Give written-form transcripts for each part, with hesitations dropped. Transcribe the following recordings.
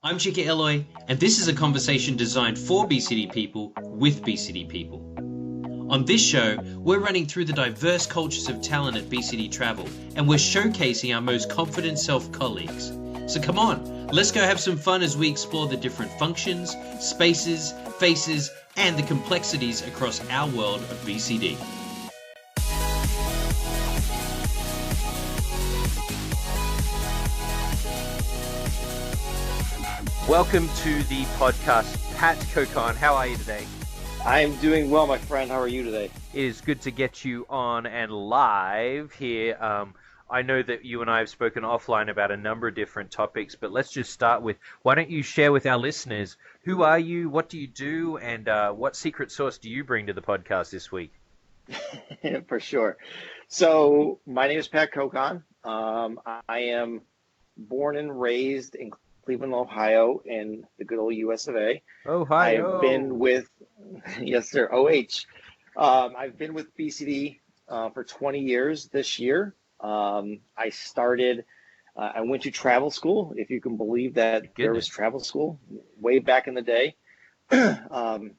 I'm Chika Eloy, and this is a conversation designed for BCD people with BCD people. On this show, we're running through the diverse cultures of talent at BCD Travel, and we're showcasing our most confident self-colleagues. So come on, let's go have some fun as we explore the different functions, spaces, faces, and the complexities across our world of BCD. Welcome to the podcast. Pat Kocon, how are you today? I'm doing well, my friend. How are you today? It is good to get you on and live here. I know that you and I have spoken offline about a number of different topics, but let's just start with, why don't you share with our listeners, who are you, what do you do, and what secret sauce do you bring to the podcast this week? For sure. So my name is Pat Kocon. I am born and raised in Cleveland, Ohio, in the good old US of A. Ohio. I've been with, yes, sir, OH. I've been with BCD for 20 years this year. I went to travel school, if you can believe that. There was travel school way back in the day. From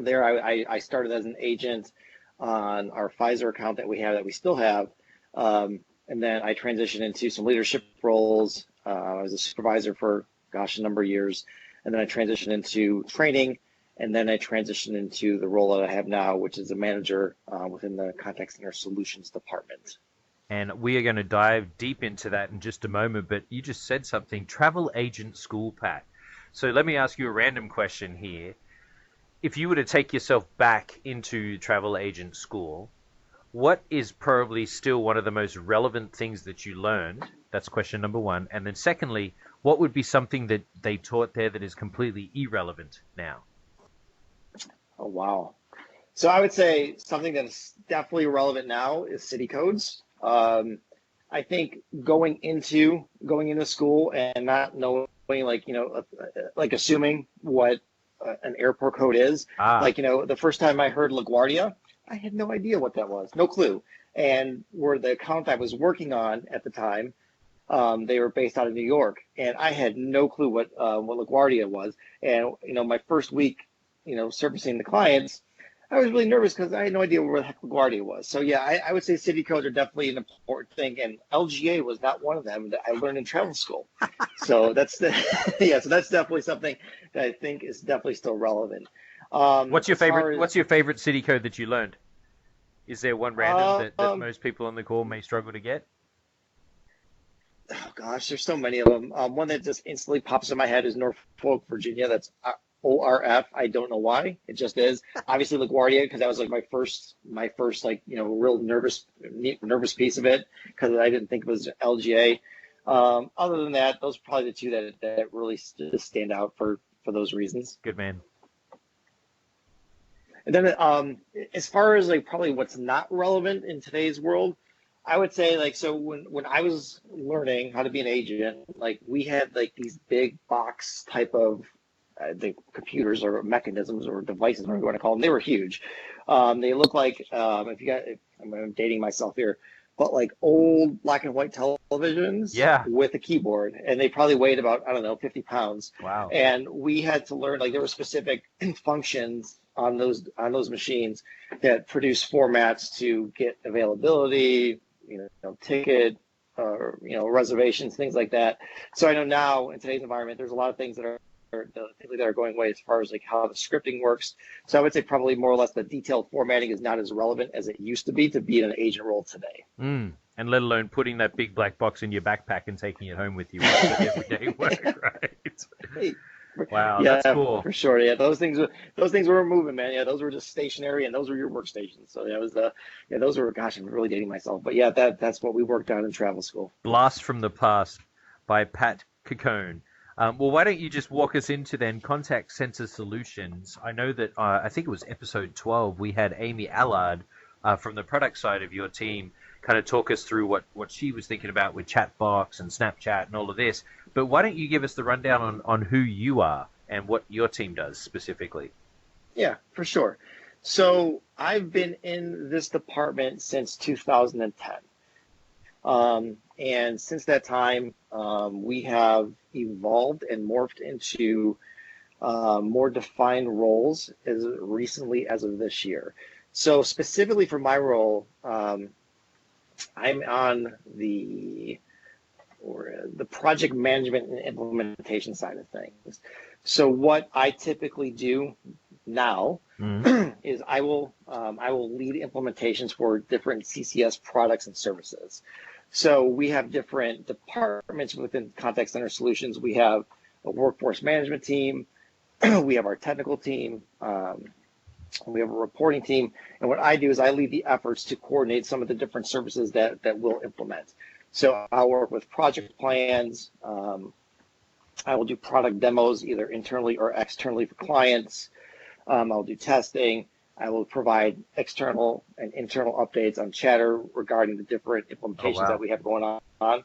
there, I started as an agent on our Pfizer account that we have, that we still have. And then I transitioned into some leadership roles. I was a supervisor for, a number of years. And then I transitioned into training. And then I transitioned into the role that I have now, which is a manager within the Contact Center Solutions Department. And we are going to dive deep into that in just a moment. But you just said something, travel agent school, Pat. So let me ask you a random question here. If you were to take yourself back into travel agent school, what is probably still one of the most relevant things that you learned? That's question number one. And then secondly, what would be something that they taught there that is completely irrelevant now? Oh, wow. So I would say something that's definitely relevant now is city codes. I think going into school and not knowing, assuming what an airport code is. The first time I heard LaGuardia, I had no idea what that was, no clue. And where the account I was working on at the time, they were based out of New York, and I had no clue what LaGuardia was. And my first week, servicing the clients, I was really nervous because I had no idea where the heck LaGuardia was. So yeah, I would say city codes are definitely an important thing, and LGA was not one of them that I learned in travel school. So that's so that's definitely something that I think is definitely still relevant. What's your favorite city code that you learned? Is there one random that most people on the call may struggle to get? Oh gosh, there's so many of them. One that just instantly pops in my head is Norfolk, Virginia. That's ORF. I don't know why. It just is. Obviously LaGuardia, because that was like my first real nervous piece of it, because I didn't think it was LGA. Other than that, those are probably the two that really stand out for those reasons. Good man. And then as far as probably what's not relevant in today's world, I would say when I was learning how to be an agent, we had these big box type of the computers or mechanisms or devices, whatever you want to call them. They were huge. They look like I'm dating myself here, but old black and white televisions with a keyboard, and they probably weighed about 50 pounds. Wow. And we had to learn there were specific functions on those machines that produce formats to get availability, ticket, reservations, things like that. So I know now in today's environment, there's a lot of things that are going away as far as how the scripting works. So I would say probably more or less the detailed formatting is not as relevant as it used to be in an agent role today. And let alone putting that big black box in your backpack and taking it home with you for everyday work, right? Hey. Wow, yeah, that's cool. For sure. Yeah, those things were moving, man. Yeah, those were just stationary, and those were your workstations. So those were. Gosh, I'm really dating myself, but yeah, that's what we worked on in travel school. Blast from the Past by Pat Kocon. Well, why don't you just walk us into then Contact Center Solutions? I know that I think it was episode 12. We had Amy Allard from the product side of your team kind of talk us through what she was thinking about with Chatbox and Snapchat and all of this. But why don't you give us the rundown on who you are and what your team does specifically? Yeah, for sure. So I've been in this department since 2010. And since that time, we have evolved and morphed into more defined roles as recently as of this year. So specifically for my role, I'm on the project management and implementation side of things. So what I typically do now is I will lead implementations for different CCS products and services. So we have different departments within Contact Center Solutions. We have a workforce management team. We have our technical team. We have a reporting team. And what I do is I lead the efforts to coordinate some of the different services that we'll implement. So I'll work with project plans. I will do product demos either internally or externally for clients. I'll do testing. I will provide external and internal updates on Chatter regarding the different implementations that we have going on.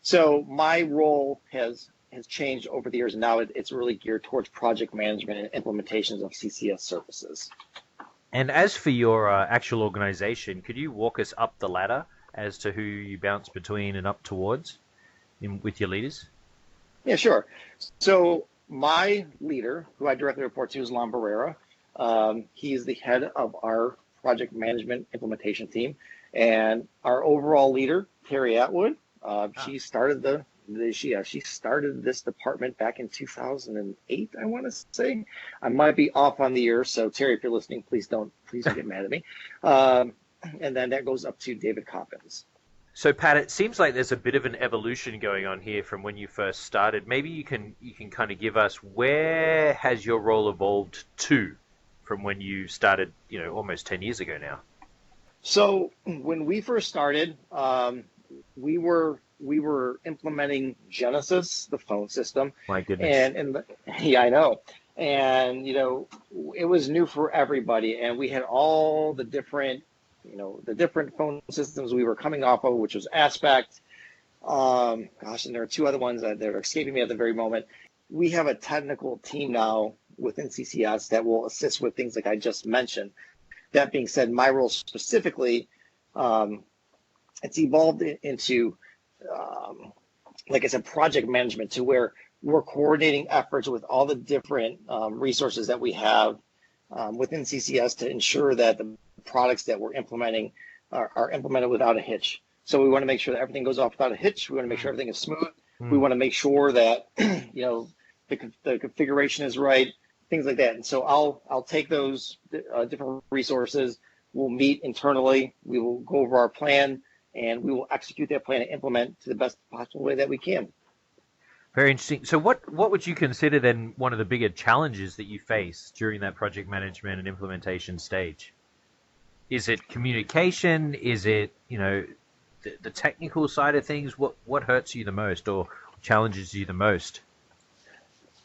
So my role has changed over the years, and now it's really geared towards project management and implementations of CCS services. And as for your actual organization, could you walk us up the ladder as to who you bounce between and up towards with your leaders? Yeah, sure. So my leader, who I directly report to, is Lon Barrera. He is the head of our project management implementation team. And our overall leader, Terry Atwood, she started she started this department back in 2008, I want to say. I might be off on the year, so Terry, if you're listening, please don't get mad at me. And then that goes up to David Coppins. So Pat, it seems like there's a bit of an evolution going on here from when you first started. Maybe you can kind of give us, where has your role evolved to from when you started, almost 10 years ago now? So when we first started, we were implementing Genesis, the phone system. My goodness. Yeah, I know. And it was new for everybody, and we had all the different phone systems we were coming off of, which was Aspect. And there are two other ones that are escaping me at the very moment. We have a technical team now within CCS that will assist with things like I just mentioned. That being said, my role specifically, it's evolved into, like I said, project management, to where we're coordinating efforts with all the different resources that we have within CCS to ensure that the products that we're implementing are implemented without a hitch. So we want to make sure that everything goes off without a hitch. We want to make sure everything is smooth. We want to make sure that the configuration is right, things like that. And so I'll take those different resources. We'll meet internally. We will go over our plan, and we will execute that plan and implement to the best possible way that we can. Very interesting. So what would you consider then one of the bigger challenges that you face during that project management and implementation stage? Is it communication? Is it, the technical side of things? What hurts you the most or challenges you the most?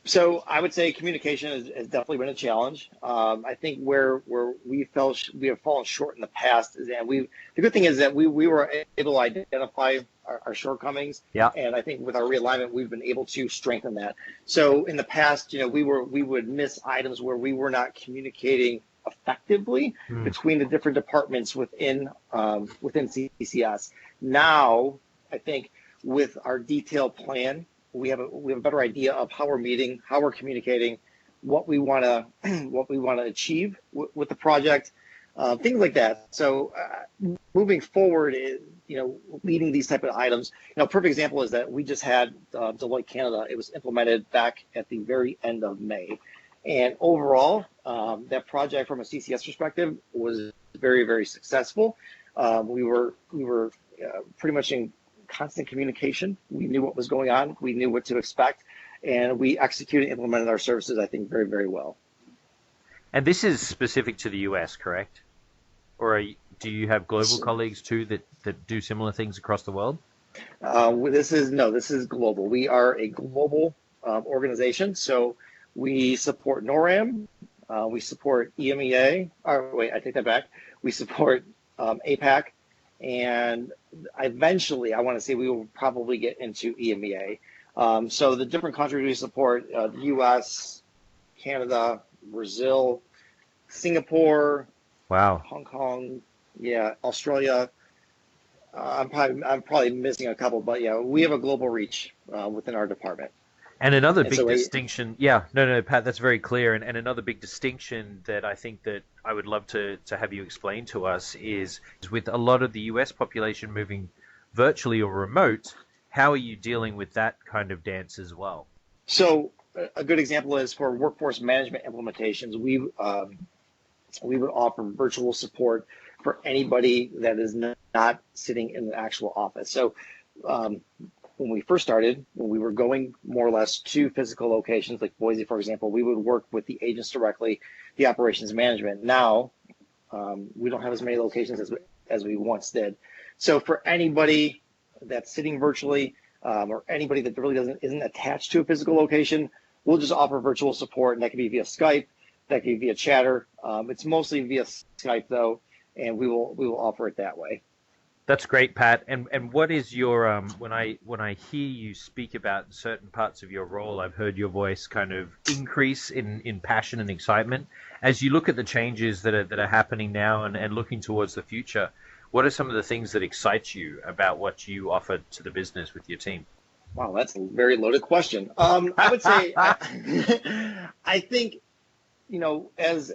So I would say communication has definitely been a challenge. I think where we have fallen short in the past is that the good thing is that we were able to identify our shortcomings. Yeah. And I think with our realignment, we've been able to strengthen that. So in the past, we would miss items where we were not communicating effectively between the different departments within CCS. Now, I think with our detailed plan, we have a better idea of how we're meeting, how we're communicating, what we want to achieve with the project, things like that. So moving forward, leading these type of items. A perfect example is that we just had Deloitte Canada. It was implemented back at the very end of May, and overall, that project from a CCS perspective was very, very successful. We were pretty much in constant communication. We knew what was going on. We knew what to expect, and we executed and implemented our services, I think, very, very well. And this is specific to the US, correct? Or do you have global colleagues too that do similar things across the world? This is global. We are a global organization, so we support NORAM, we support EMEA. I take that back. We support APAC. And eventually, I want to say we will probably get into EMEA. So the different countries we support, the US, Canada, Brazil, Singapore, wow, Hong Kong, Australia, I'm probably missing a couple, but yeah, we have a global reach within our department. And another And big so distinction, yeah, no, Pat, that's very clear. And another big distinction that I think that I would love to have you explain to us is with a lot of the US population moving virtually or remote, how are you dealing with that kind of dance as well? So a good example is for workforce management implementations, we would offer virtual support for anybody that is not sitting in the actual office. So when we first started, when we were going more or less to physical locations like Boise, for example, we would work with the agents directly, the operations management. Now, we don't have as many locations as we once did. So for anybody that's sitting virtually or anybody that really isn't attached to a physical location, we'll just offer virtual support, and that can be via Skype, that can be via Chatter. It's mostly via Skype though, and we will offer it that way. That's great, Pat. And what is your when I hear you speak about certain parts of your role, I've heard your voice kind of increase in passion and excitement. As you look at the changes that are happening now and looking towards the future, what are some of the things that excite you about what you offer to the business with your team? Wow, that's a very loaded question. I would say I think, you know, as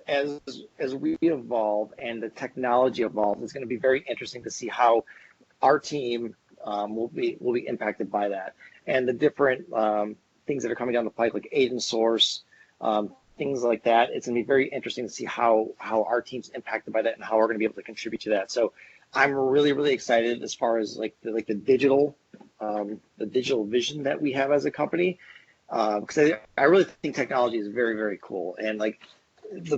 we evolve and the technology evolves, it's going to be very interesting to see how our team will be impacted by that, and the different things that are coming down the pike, like agent source, things like that. It's going to be very interesting to see how our team's impacted by that and how we're going to be able to contribute to that. So I'm really excited as far as like the digital vision that we have as a company. Because I really think technology is very cool, and like if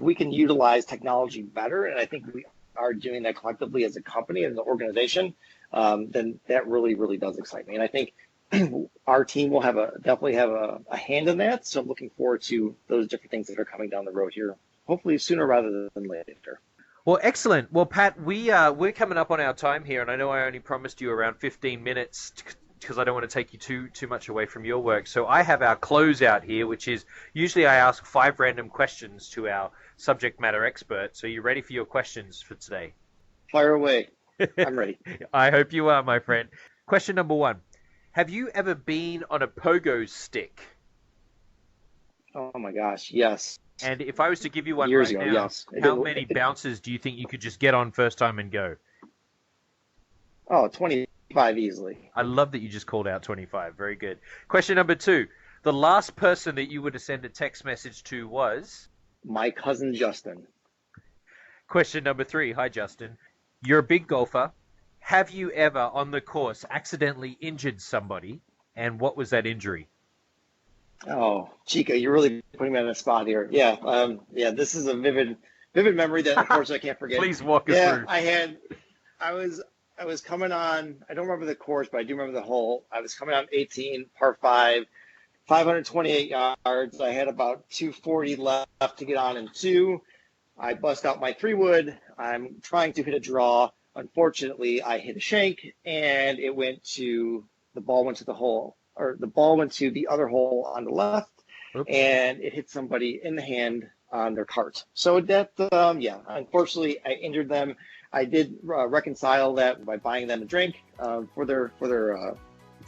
we can utilize technology better, and I think we are doing that collectively as a company and the organization, then that really does excite me, and I think our team will definitely have a hand in that. So I'm looking forward to those different things that are coming down the road here, hopefully sooner rather than later. Well, excellent. Well, Pat, we're coming up on our time here, and I know I only promised you around 15 minutes because I don't want to take you too much away from your work. So I have our closeout here, which is usually I ask 5 random questions to our subject matter expert. So you ready for your questions for today? Fire away. I'm ready. I hope you are, my friend. Question number 1. Have you ever been on a pogo stick? Oh my gosh, yes. And if I was to give you one years right ago, now, yes. how many bounces do you think you could just get on first time and go? Oh, 25 easily. I love that you just called out 25. Very good. Question number 2. The last person that you would have sent a text message to was? My cousin Justin. Question number 3. Hi, Justin. You're a big golfer. Have you ever on the course accidentally injured somebody? And what was that injury? Oh, Chica, you're really putting me on the spot here. Yeah, this is a vivid memory that unfortunately I can't forget. Please walk us through. I was coming on, I don't remember the course, but I do remember the hole. I was coming on 18, par 5, 528 yards. I had about 240 left to get on in 2. I bust out my 3-wood. I'm trying to hit a draw. Unfortunately, I hit a shank, and the ball went to the other hole on the left. Oops. And it hit somebody in the hand on their cart. So that, unfortunately, I injured them. I did reconcile that by buying them a drink for their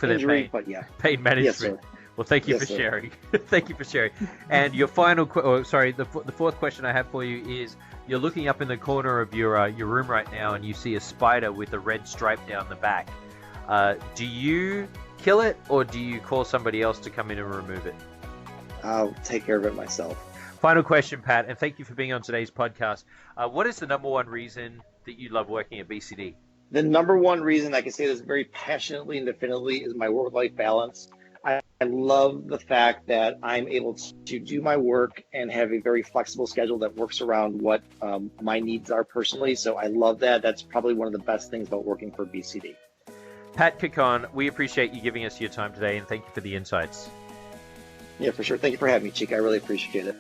injury. Pain. But yeah, pain management. Yes, sir. Well, thank you for sharing. Thank you for sharing. And your final, the 4th question I have for you is: you're looking up in the corner of your room right now, and you see a spider with a red stripe down the back. Do you kill it, or do you call somebody else to come in and remove it? I'll take care of it myself. Final question, Pat, and thank you for being on today's podcast. What is the number 1 reason that you love working at BCD? The number 1 reason I can say this very passionately and definitively is my work-life balance. I love the fact that I'm able to do my work and have a very flexible schedule that works around what my needs are personally. So I love that. That's probably one of the best things about working for BCD. Pat Kocon, we appreciate you giving us your time today, and thank you for the insights. Yeah, for sure. Thank you for having me, Chica. I really appreciate it.